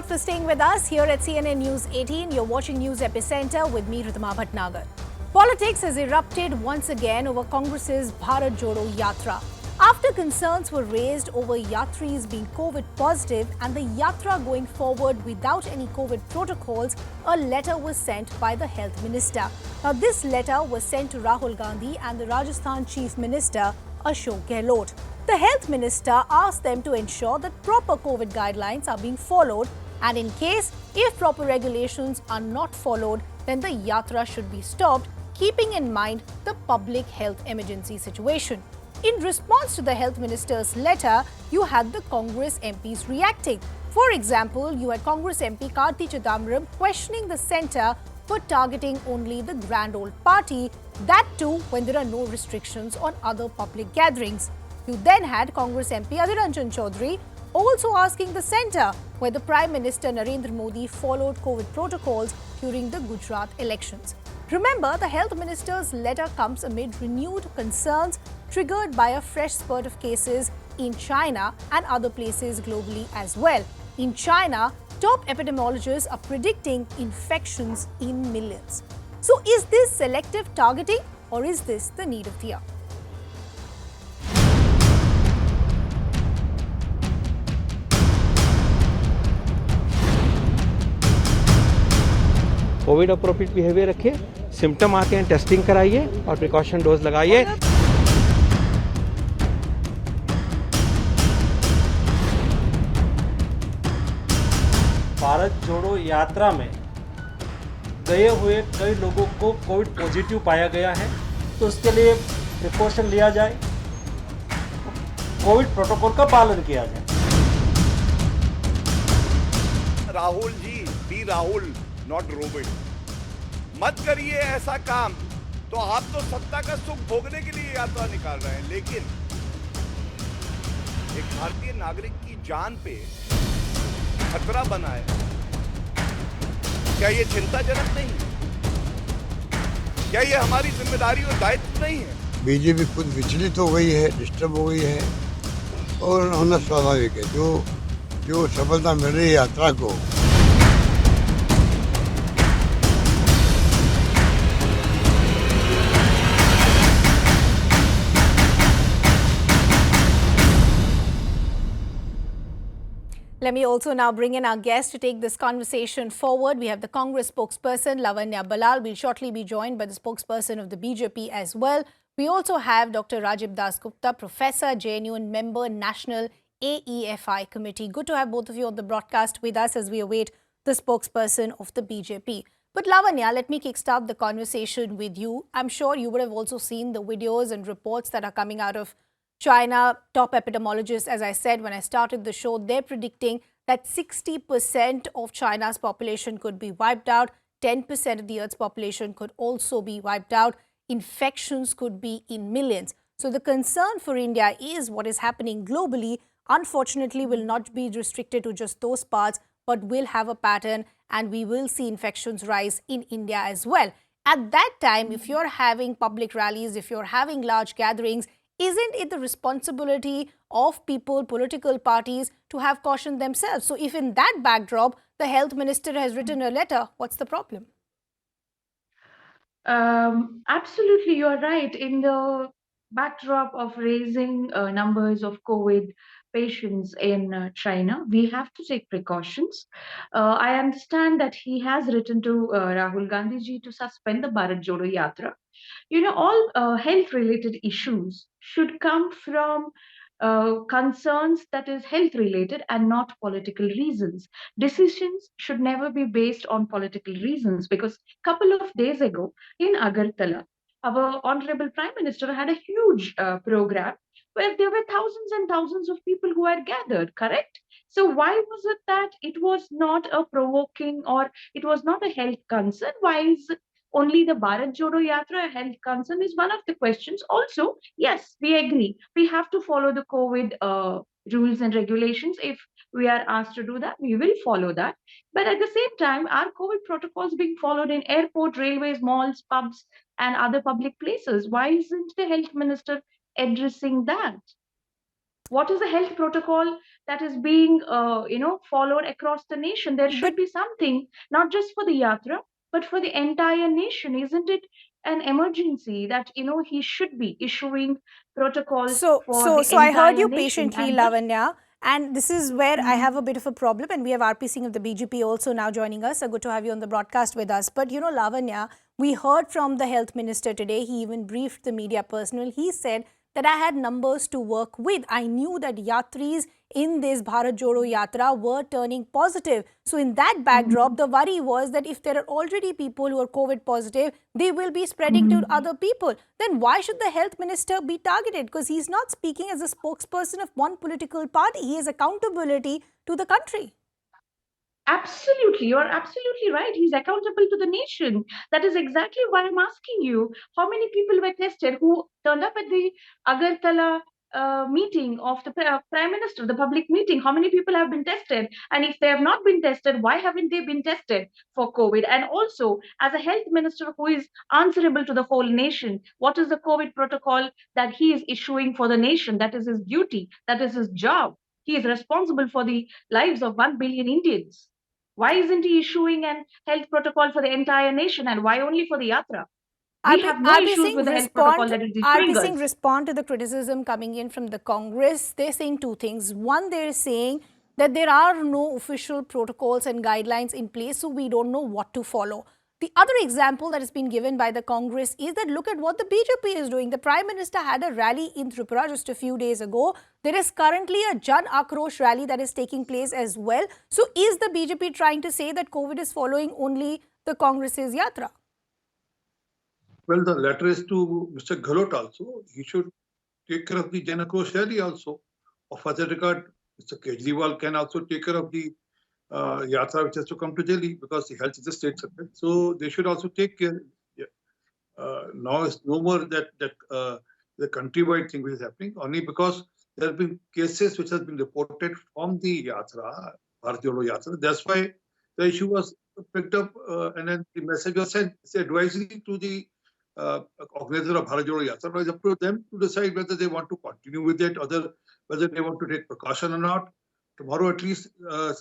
lot for staying with us here at CNN News 18. You're watching News Epicenter with me, Ridhima Bhatnagar. Politics has erupted once again over Congress's Bharat Jodo Yatra. After concerns were raised over yatris being COVID positive and the yatra going forward without any COVID protocols, a letter was sent by the Health Minister. Now, this letter was sent to Rahul Gandhi and the Rajasthan Chief Minister, Ashok Gehlot. The Health Minister asked them to ensure that proper COVID guidelines are being followed, and in case if proper regulations are not followed, then the yatra should be stopped, keeping in mind the public health emergency situation. In response to the Health Minister's letter, you had the Congress MPs reacting. For example, you had Congress MP Karti Chidambaram questioning the centre for targeting only the Grand Old Party, that too when there are no restrictions on other public gatherings. You then had Congress MP Adhir Ranjan Chaudhary also asking the centre whether Prime Minister Narendra Modi followed COVID protocols during the Gujarat elections. Remember, the Health Minister's letter comes amid renewed concerns triggered by a fresh spurt of cases in China and other places globally as well. In China, top epidemiologists are predicting infections in millions. So is this selective targeting or is this the need of the hour? Covid appropriate behaviour रखिए, symptom आते हैं testing कराइए और precaution dose लगाइए। भारत जोड़ो यात्रा में गए हुए कई लोगों को कोविड पॉजिटिव पाया गया है, तो उसके लिए प्रिकॉशन लिया जाए, कोविड प्रोटोकॉल का पालन किया जाए। Rahul ji, B Rahul, not robot. मत करिए ऐसा काम। तो आप तो सत्ता का सुख भोगने के लिए यात्रा निकाल रहे हैं, लेकिन एक भारतीय नागरिक की जान पे खतरा बना है। क्या ये चिंताजनक नहीं है? क्या ये हमारी जिम्मेदारी और दायित्व नहीं है? बीजेपी खुद विचलित हो गई है, डिस्टर्ब हो गई है और होना स्वाभाविक है। जो सफलता मिल रही है यात्रा को, Let me also now bring in our guest to take this conversation forward. We have the Congress spokesperson, Lavanya Balal. We'll shortly be joined by the spokesperson of the BJP as well. We also have Dr. Rajiv Das Gupta, Professor, JNU and member, National AEFI Committee. Good to have both of you on the broadcast with us as we await the spokesperson of the BJP. But Lavanya, let me kickstart the conversation with you. I'm sure you would have also seen the videos and reports that are coming out of China. Top epidemiologists, as I said when I started the show, they're predicting that 60% of China's population could be wiped out. 10% of the Earth's population could also be wiped out. Infections could be in millions. So the concern for India is what is happening globally, unfortunately, will not be restricted to just those parts, but will have a pattern and we will see infections rise in India as well. At that time, if you're having public rallies, if you're having large gatherings, isn't it the responsibility of people, political parties, to have caution themselves? So if in that backdrop, the health minister has written a letter, what's the problem? Absolutely, you're right. In the backdrop of raising numbers of COVID patients in China, we have to take precautions. I understand that he has written to Rahul Gandhi ji to suspend the Bharat Jodo Yatra. You know, all health-related issues should come from concerns that is health-related and not political reasons. Decisions should never be based on political reasons, because a couple of days ago in Agartala, our Honorable Prime Minister had a huge program where there were thousands and thousands of people who had gathered, correct? So why was it that it was not a provoking or it was not a health concern? Why is only the Bharat Jodo Yatra a health concern is one of the questions. Also, yes, we agree. We have to follow the COVID rules and regulations. If we are asked to do that, we will follow that. But at the same time, are COVID protocols being followed in airport, railways, malls, pubs, and other public places? Why isn't the health minister addressing that? What is the health protocol that is being, followed across the nation. There should But be something, not just for the yatra, but for the entire nation. Isn't it an emergency that, he should be issuing protocols for the So I heard entire you nation? patiently, And what? Lavanya. And this is where I Mhm. have a bit of a problem. And we have RP Singh of the BJP also now joining us. So good to have you on the broadcast with us. But you know, Lavanya, we heard from the health minister today. He even briefed the media personnel. He said that I had numbers to work with. I knew that yatris in this Bharat Jodo Yatra were turning positive. So in that backdrop, Mhm. the worry was that if there are already people who are COVID positive, they will be spreading to Mhm. other people. Then why should the health minister be targeted? Because he's not speaking as a spokesperson of one political party. He has accountability to the country. Absolutely, you're absolutely right. He's accountable to the nation. That is exactly why I'm asking you how many people were tested who turned up at the Agartala meeting of the Prime Minister, the public meeting. How many people have been tested? And if they have not been tested, why haven't they been tested for COVID? And also, as a health minister who is answerable to the whole nation, what is the COVID protocol that he is issuing for the nation? That is his duty, that is his job. He is responsible for the lives of 1 billion Indians. Why isn't he issuing an health protocol for the entire nation, and why only for the yatra? We have no RP issues Singh with the health protocol respond. that is RP issuing Singh us. respond to the criticism coming in from the Congress. They're saying two things. One, they're saying that there are no official protocols and guidelines in place, so we don't know what to follow. The other example that has been given by the Congress is that look at what the BJP is doing. The Prime Minister had a rally in Tripura just a few days ago. There is currently a Jan Akrosh rally that is taking place as well. So is the BJP trying to say that COVID is following only the Congress's yatra? Well, the letter is to Mr. Gehlot also. He should take care of the Janakrosh rally also. Of other regard, Mr. Kejriwal can also take care of the yatra which has to come to Delhi because the health is a state subject. So they should also take care. Yeah. Now it's no more that the countrywide thing which is happening, only because there have been cases which have been reported from the yatra, Bharat Jodo Yatra. That's why the issue was picked up and then the message was sent. It's advisory to the organizer of Bharat Jodo Yatra. But it's up to them to decide whether they want to continue with it, whether they want to take precaution or not. Tomorrow, at least,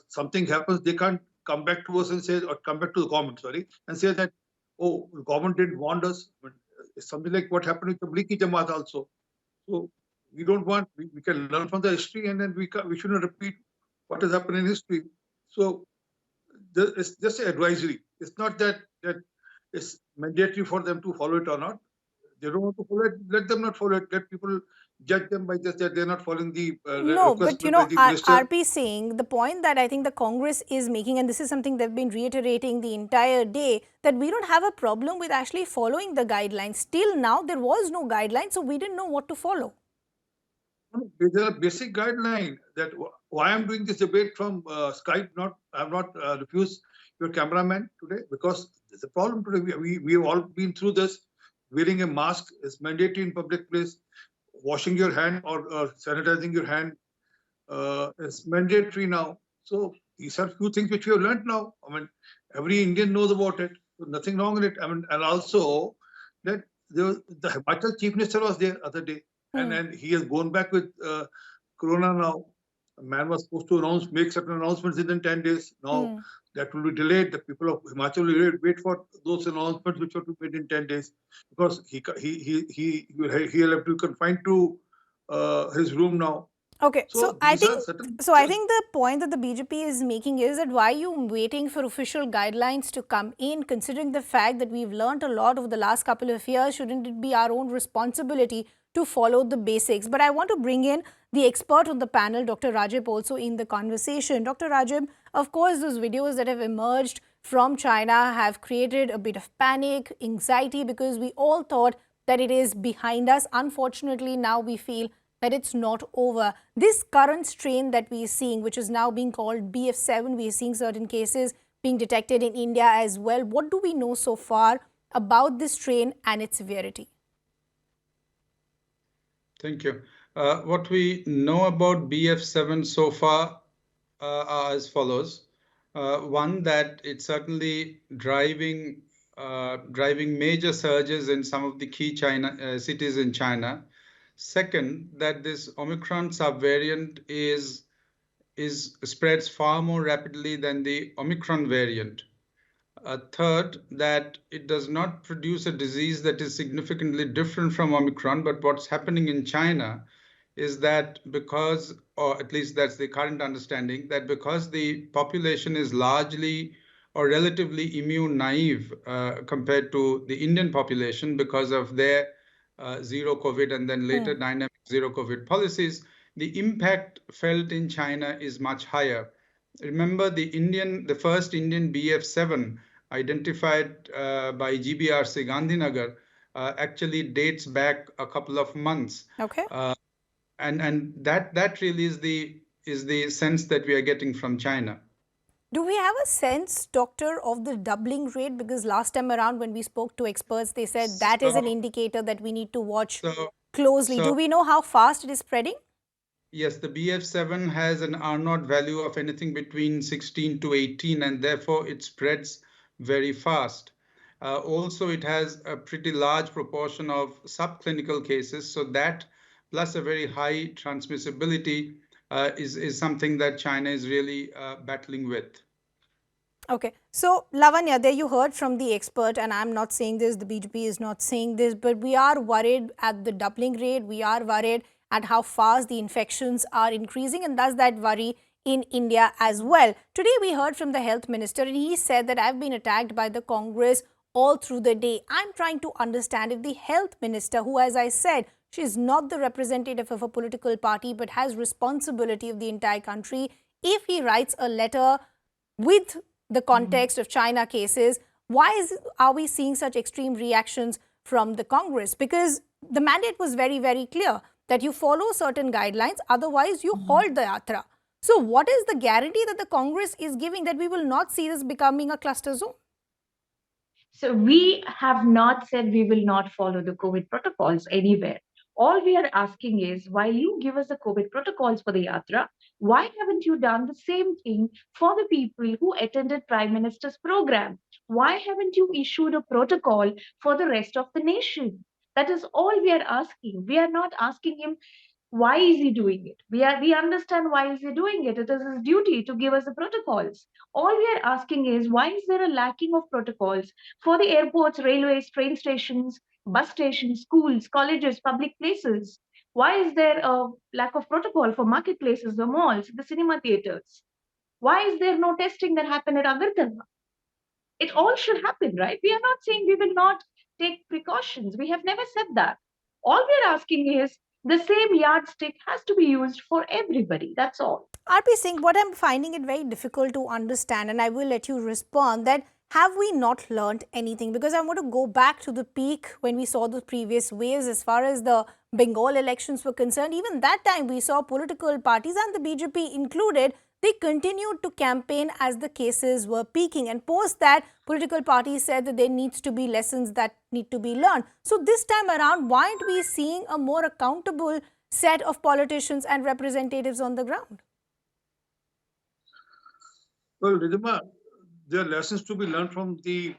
something happens. They can't come back to us and say, or come back to the government, sorry, and say that, oh, the government didn't warn us. But it's something like what happened with the Tablighi Jamaat also. So we don't want, we can learn from the history and then we shouldn't repeat what has happened in history. So it's just an advisory. It's not that it's mandatory for them to follow it or not. They don't want to follow it. Let them not follow it. Let people judge them by just that they're not following the No, request but you made by know, the minister. RP saying the point that I think the Congress is making, and this is something they've been reiterating the entire day, that we don't have a problem with actually following the guidelines. Still now, there was no guideline, so we didn't know what to follow. There's a basic guideline that why I'm doing this debate from Skype. I have not refused your cameraman today because there's a problem today. We've all been through this. Wearing a mask is mandatory in public place. Washing your hand or sanitizing your hand is mandatory now. So these are few things which we have learned now. I mean, every Indian knows about it. So nothing wrong in it. I mean, and also that the Himachal chief minister was there other day, Hmm. and he has gone back with Corona now. A man was supposed to make certain announcements within 10 days. Now Hmm. that will be delayed. The people of Himachal will wait for those announcements which were to be made in 10 days because he'll have to be confined to his room now. Okay, So these are certain. I think the point that the BJP is making is that why are you waiting for official guidelines to come in, considering the fact that we've learned a lot over the last couple of years? Shouldn't it be our own responsibility to follow the basics? But I want to bring in the expert on the panel, Dr. Rajib, also in the conversation. Dr. Rajib, of course, those videos that have emerged from China have created a bit of panic, anxiety, because we all thought that it is behind us. Unfortunately, now we feel that it's not over. This current strain that we are seeing, which is now being called BF7, we are seeing certain cases being detected in India as well. What do we know so far about this strain and its severity? Thank you. What we know about BF7 so far are as follows. One, that it's certainly driving major surges in some of the key cities in China. Second, that this Omicron subvariant is spreads far more rapidly than the Omicron variant. Third, that it does not produce a disease that is significantly different from Omicron, but what's happening in China is that because, or at least that's the current understanding, that because the population is largely or relatively immune naive compared to the Indian population because of their zero COVID and then later dynamic zero COVID policies, the impact felt in China is much higher. Remember, the first Indian BF7 identified by GBRC Gandhinagar actually dates back a couple of months. Okay. And that really is the sense that we are getting from China. Do we have a sense, doctor, of the doubling rate? Because last time around when we spoke to experts, they said that is an indicator that we need to watch closely. Do we know how fast it is spreading? Yes, the BF7 has an R0 value of anything between 16 to 18, and therefore it spreads very fast. Also, it has a pretty large proportion of subclinical cases, so that plus a very high transmissibility is something that China is really battling with. Okay. So, Lavanya, there you heard from the expert, and I'm not saying this, the BJP is not saying this, but we are worried at the doubling rate. We are worried at how fast the infections are increasing, and does that worry in India as well? Today, we heard from the health minister, and he said that I've been attacked by the Congress all through the day. I'm trying to understand if the health minister, who, as I said, she is not the representative of a political party, but has responsibility of the entire country, if he writes a letter with the context of China cases, why are we seeing such extreme reactions from the Congress? Because the mandate was very, very clear that you follow certain guidelines, otherwise you halt the yatra. So what is the guarantee that the Congress is giving that we will not see this becoming a cluster zone? So we have not said we will not follow the COVID protocols anywhere. All we are asking is, while you give us the COVID protocols for the yatra, why haven't you done the same thing for the people who attended Prime Minister's program? Why haven't you issued a protocol for the rest of the nation? That is all we are asking. We are not asking him why is he doing it. We understand why is he doing it. It is his duty to give us the protocols. All we are asking is, why is there a lacking of protocols for the airports, railways, train stations, bus stations, schools, colleges, public places? Why is there a lack of protocol for marketplaces, the malls, the cinema theaters? Why is there no testing that happened at Agartala? It all should happen, right? We are not saying we will not take precautions. We have never said that. All we are asking is, the same yardstick has to be used for everybody. That's all. RP Singh, what I'm finding it very difficult to understand, and I will let you respond, that have we not learned anything? Because I want to go back to the peak when we saw the previous waves as far as the Bengal elections were concerned. Even that time we saw political parties and the BJP included, they continued to campaign as the cases were peaking, and post that political parties said that there needs to be lessons that need to be learned. So this time around, why aren't we seeing a more accountable set of politicians and representatives on the ground? Well, Ridhima, there are lessons to be learned from the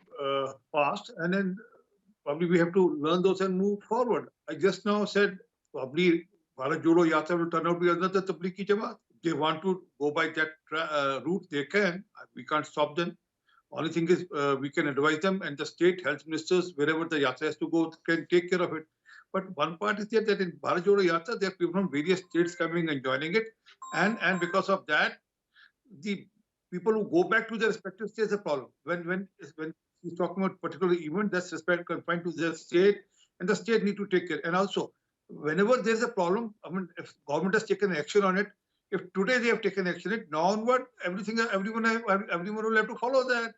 past, and then probably we have to learn those and move forward. I just now said probably Bharat Jodo Yatra will turn out to be another Tablighi Jamaat. They want to go by that route, they can. We can't stop them. Only thing is we can advise them, and the state health ministers, wherever the yatra has to go, can take care of it. But one part is there that in Bharat Jodo Yatra, there are people from various states coming and joining it. And because of that, the people who go back to their respective states are a problem. When he's talking about particular event, that's confined to their state, and the state need to take care. And also, whenever there's a problem, I mean, if government has taken action on it, if today they have taken action, now onward, everyone will have to follow that.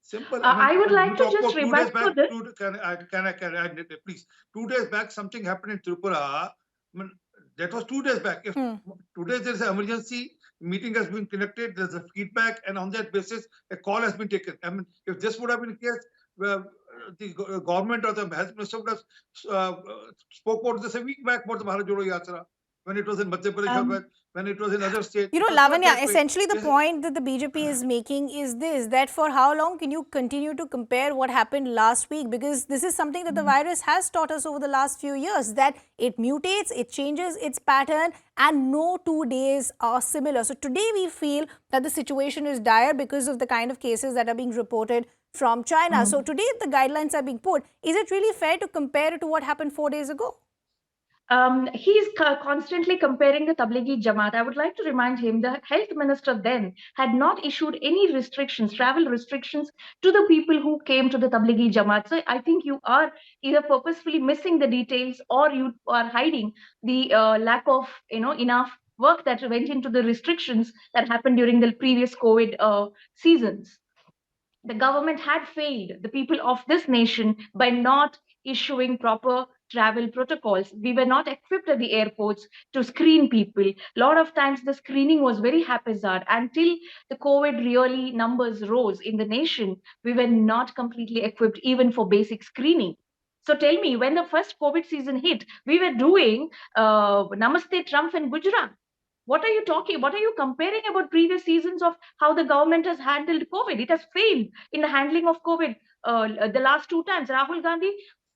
Simple. I would like to just rebut for this. Can I please? 2 days back, something happened in Tripura. I mean, that was 2 days back. If today there's an emergency, meeting has been conducted, there's a feedback, and on that basis, a call has been taken. I mean, if this would have been the case, the government or the health minister would have spoke about this a week back about the Bharat Jodo Yatra. when it was in Madhya Pradesh, when it was in other states. You know, it was not Lavanya, that way. essentially the Yes. point that the BJP is making is this, that for how long can you continue to compare what happened last week? Because this is something that the virus has taught us over the last few years, that it mutates, it changes its pattern, and no 2 days are similar. So today we feel that the situation is dire because of the kind of cases that are being reported from China. So today if the guidelines are being put, is it really fair to compare it to what happened 4 days ago? He's constantly comparing the Tablighi Jamaat. I would like to remind him the health minister then had not issued any restrictions, travel restrictions to the people who came to the Tablighi Jamaat. So I think you are either purposefully missing the details or you are hiding the lack of enough work that went into the restrictions that happened during the previous COVID seasons. The government had failed the people of this nation by not issuing proper travel protocols. We were not equipped at the airports to screen people. A lot of times the screening was very haphazard. Until the COVID really numbers rose in the nation, we were not completely equipped even for basic screening. So tell me, when the first COVID season hit, we were doing Namaste Trump and Gujarat. What are you talking? What are you comparing about previous seasons of how the government has handled COVID? It has failed in the handling of COVID the last 2 times. Rahul Gandhi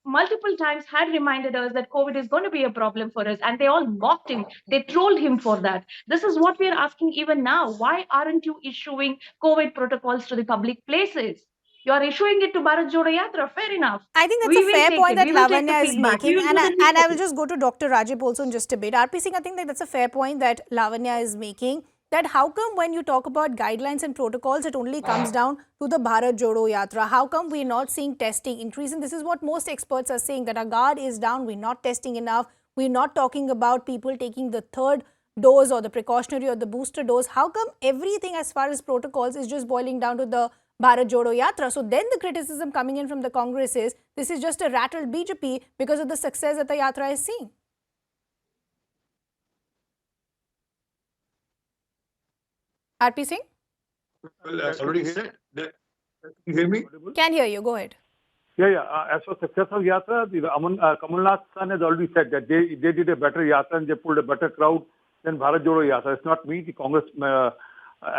multiple times had reminded us that COVID is going to be a problem for us, and they all mocked him. They trolled him for that. This is what we are asking even now. Why aren't you issuing COVID protocols to the public places? You are issuing it to Bharat Jodo Yatra. Fair enough. I think that's We a will fair take point it. that We will take the Lavanya is feedback. We making, will and do the I needful. will just go to Dr. Rajib also in just a bit. RP Singh, I think that that's a fair point that Lavanya is making, that how come when you talk about guidelines and protocols, it only comes down to the Bharat Jodo Yatra? How come we're not seeing testing increase? And this is what most experts are saying, that our guard is down, we're not testing enough, we're not talking about people taking the third dose or the precautionary or the booster dose. How come everything as far as protocols is just boiling down to the Bharat Jodo Yatra? So then the criticism coming in from the Congress is this is just a rattled BJP because of the success that the Yatra is seeing. RP Singh? Well, I already said that. Can you hear me? Can hear you. Go ahead. Yeah. As for success of Yatra, Kamal Nath San has already said that they did a better Yatra and they pulled a better crowd than Bharat Jodo Yatra. It's not me, the Congress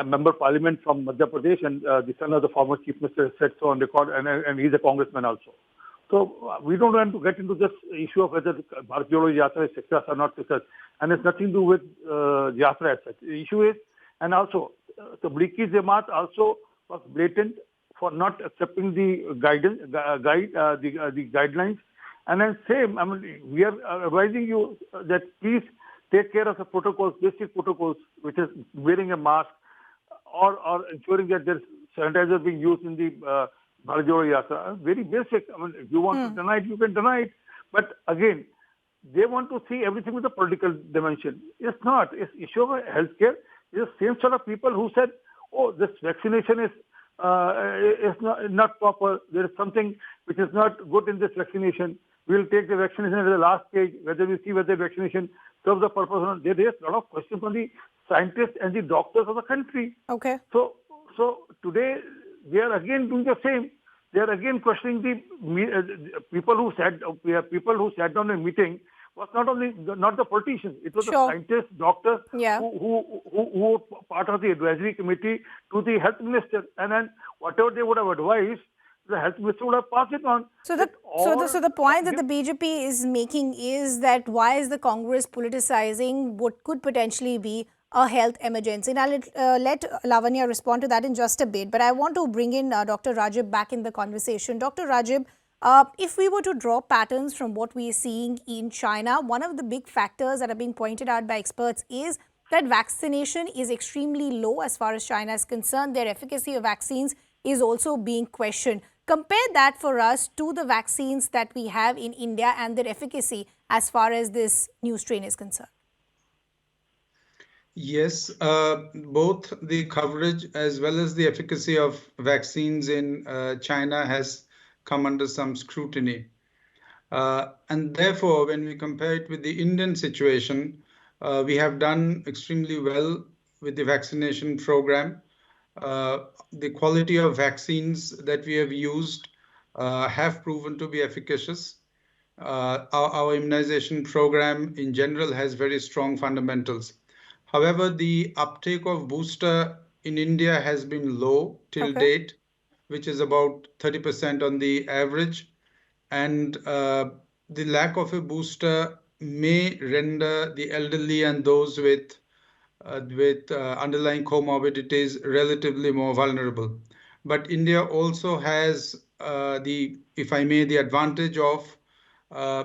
member Parliament from Madhya Pradesh, and the son of the former Chief Minister said so on record, and he's a congressman also. So we don't want to get into this issue of whether Bharat Jodo Yatra is success or not success, and it's nothing to do with Yatra as such. The issue is, and also the Tablighi Jamaat also was blatant for not accepting the guidelines. And then same, I mean, we are advising you that please take care of the protocols, basic protocols, which is wearing a mask or ensuring that there's sanitizer being used in the Bharat Jodo Yatra. Very basic. I mean, if you want to deny it, you can deny it. But again, they want to see everything with a political dimension. It's not. It's issue of healthcare. It's the same sort of people who said, oh, this vaccination is not proper. There is something which is not good in this vaccination. We'll take the vaccination at the last stage, whether we see whether the vaccination serves the purpose or not. There is a lot of questions from the scientists and the doctors of the country. Okay. So today they are again doing the same. They are again questioning the people who sat down in a meeting. Was not the politicians. It was the scientists, doctors who were part of the advisory committee to the health minister, and then whatever they would have advised, the health minister would have passed it on. So the point that the BJP is making is that why is the Congress politicizing what could potentially be a health emergency? And I'll let Lavanya respond to that in just a bit. But I want to bring in Dr. Rajib back in the conversation. Dr. Rajib, if we were to draw patterns from what we are seeing in China, one of the big factors that are being pointed out by experts is that vaccination is extremely low as far as China is concerned. Their efficacy of vaccines is also being questioned. Compare that for us to the vaccines that we have in India and their efficacy as far as this new strain is concerned. Yes, both the coverage as well as the efficacy of vaccines in China has come under some scrutiny. And therefore, when we compare it with the Indian situation, we have done extremely well with the vaccination program. The quality of vaccines that we have used have proven to be efficacious. Our immunization program in general has very strong fundamentals. However, the uptake of booster in India has been low till Okay. date, which is about 30% on the average. And the lack of a booster may render the elderly and those with underlying comorbidities relatively more vulnerable. But India also has if I may, the advantage of uh,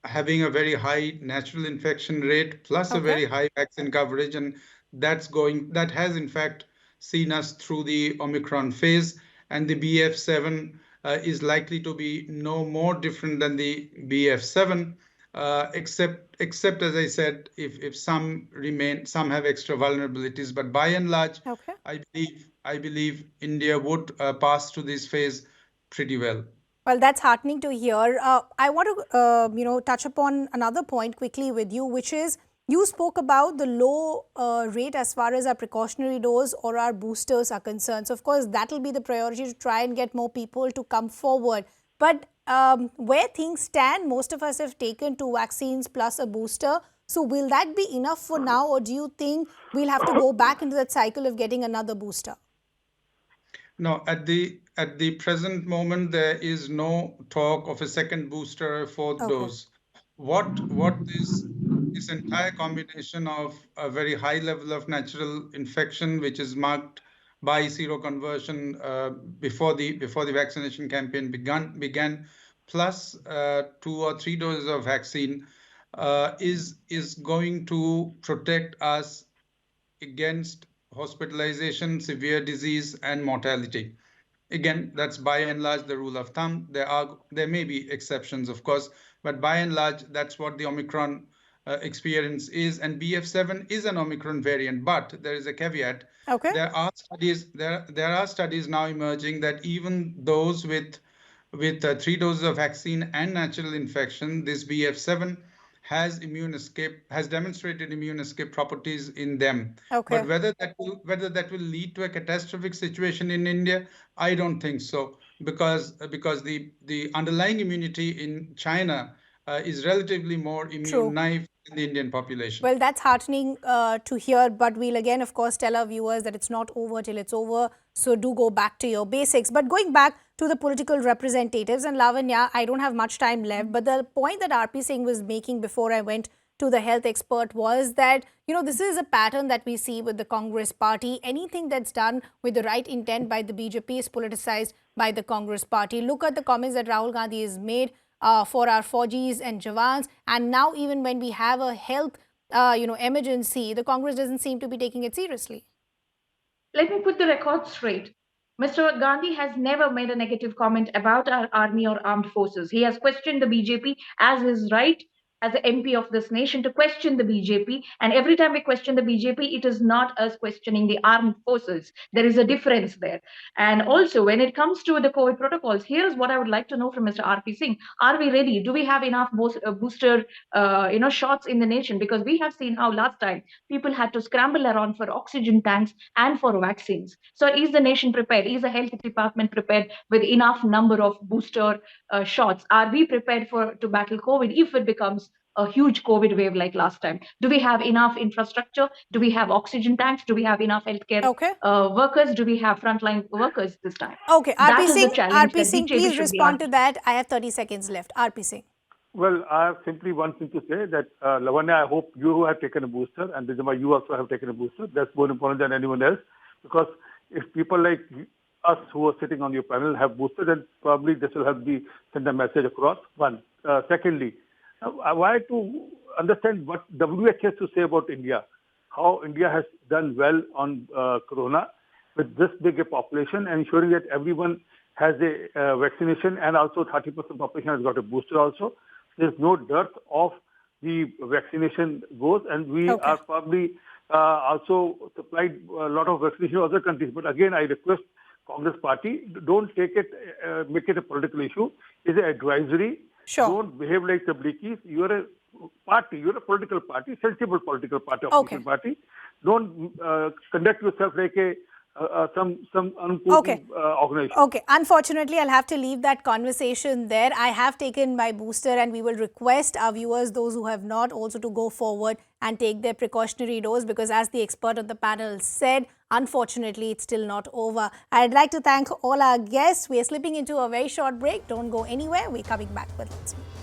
having a very high natural infection rate plus a Okay. very high vaccine coverage, and that has in fact seen us through the Omicron phase, and the BF7 is likely to be no more different than the BF7, except as I said, if some have extra vulnerabilities, but by and large, Okay. I believe India would pass through this phase pretty well. Well, that's heartening to hear. I want to, touch upon another point quickly with you, which is you spoke about the low rate as far as our precautionary dose or our boosters are concerned. So, of course, that will be the priority to try and get more people to come forward. But where things stand, most of us have taken 2 vaccines plus a booster. So, will that be enough for now, or do you think we'll have to go back into that cycle of getting another booster? No, at the present moment, there is no talk of a second booster or a fourth Okay. dose. What this entire combination of a very high level of natural infection, which is marked by seroconversion before the vaccination campaign began, plus 2 or 3 doses of vaccine, is going to protect us against hospitalization, severe disease, and mortality. Again, that's by and large the rule of thumb. There may be exceptions, of course, but by and large, that's what the Omicron experience is. And BF7 is an Omicron variant, but there is a caveat. Okay. There are studies now emerging that even those with 3 doses of vaccine and natural infection, this BF7 has demonstrated immune escape properties in them. Okay. But whether that will lead to a catastrophic situation in India, I don't think so, because the underlying immunity in China is relatively more immune True. naive than the Indian population. Well, that's heartening to hear, but we'll again, of course, tell our viewers that it's not over till it's over. So do go back to your basics. But going back to the political representatives, and Lavanya, I don't have much time left, but the point that RP Singh was making before I went to the health expert was that, this is a pattern that we see with the Congress party. Anything that's done with the right intent by the BJP is politicized by the Congress party. Look at the comments that Rahul Gandhi has made for our Fauji's and Jawans. And now even when we have a health, emergency, the Congress doesn't seem to be taking it seriously. Let me put the record straight. Mr. Gandhi has never made a negative comment about our army or armed forces. He has questioned the BJP as his right as an MP of this nation to question the BJP. And every time we question the BJP, it is not us questioning the armed forces. There is a difference there. And also, when it comes to the COVID protocols, here's what I would like to know from Mr. RP Singh. Are we ready? Do we have enough booster shots in the nation? Because we have seen how last time people had to scramble around for oxygen tanks and for vaccines. So is the nation prepared? Is the health department prepared with enough number of booster shots? Are we prepared to battle COVID if it becomes a huge COVID wave like last time? Do we have enough infrastructure? Do we have oxygen tanks? Do we have enough healthcare Okay. workers? Do we have frontline workers this time? Okay. That RP is the Singh, challenge RP that Singh, BJP please should be respond to answering. that. I have 30 seconds left. RP Singh. Well, I have simply one thing to say that, Lavanya, I hope you have taken a booster, and Dijama, you also have taken a booster. That's more important than anyone else, because if people like us who are sitting on your panel have boosted, then probably this will help me send a message across. One. Secondly, I wanted to understand what WHO has to say about India, how India has done well on corona with this big a population, and ensuring that everyone has a vaccination, and also 30% population has got a booster also. There's no dearth of the vaccination goes, and we are probably also supplied a lot of vaccination to other countries. But again, I request Congress party, don't take it, make it a political issue. It's an advisory. Sure. Don't behave like tabligis. You're a party. You're a political party, sensible political party, opposition party. Don't conduct yourself like a some unimportant organization. Okay. Unfortunately, I'll have to leave that conversation there. I have taken my booster and we will request our viewers, those who have not, also to go forward and take their precautionary dose because as the expert on the panel said, unfortunately, it's still not over. I'd like to thank all our guests. We are slipping into a very short break. Don't go anywhere. We're coming back with lots more.